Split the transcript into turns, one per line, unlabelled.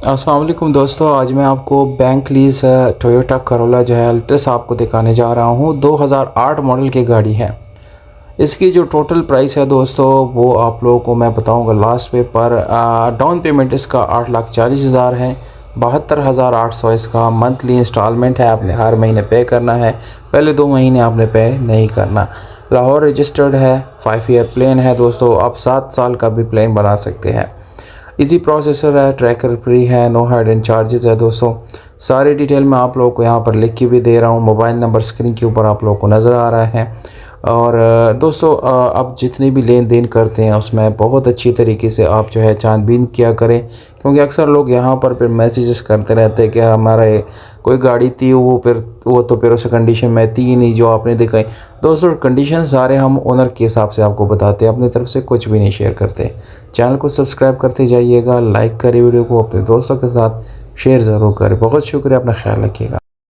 अस्सलाम वालेकुम दोस्तों, आज मैं आपको बैंक लीज़ टोयोटा करोला जो है अल्ट्रस आपको दिखाने जा रहा हूँ। 2008 मॉडल की गाड़ी है। इसकी जो टोटल प्राइस है दोस्तों वो आप लोगों को मैं बताऊँगा लास्ट पे पर डाउन पेमेंट इसका 8,40,000 है। 72,800 इसका मंथली इंस्टॉलमेंट है, आपने हर महीने पे करना है। पहले 2 महीने आपने पे नहीं करना। लाहौर रजिस्टर्ड है, 5 ईयर प्लान है दोस्तों। आप 7 साल का भी प्लान बना सकते हैं। इजी प्रोसेसर है, ट्रैकर फ्री है, नो हिडन चार्जेस है दोस्तों। सारी डिटेल मैं आप लोगों को यहाँ पर लिख के भी दे रहा हूँ। मोबाइल नंबर स्क्रीन के ऊपर आप लोगों को नज़र आ रहा है। और दोस्तों आप जितनी भी लेन देन करते हैं उसमें बहुत अच्छी तरीके से आप जो है छानबीन किया करें, क्योंकि अक्सर लोग यहाँ पर फिर मैसेजेस करते रहते हैं कि हमारा कोई गाड़ी थी वो तो फिर उस कंडीशन में थी ही नहीं जो आपने दिखाई। दोस्तों कंडीशन सारे हम ओनर के हिसाब से आपको बताते हैं, अपनी तरफ से कुछ भी नहीं शेयर करते। चैनल को सब्सक्राइब करते जाइएगा, लाइक करें, वीडियो को अपने दोस्तों के साथ शेयर ज़रूर करें। बहुत शुक्रिया, अपना ख्याल रखिएगा।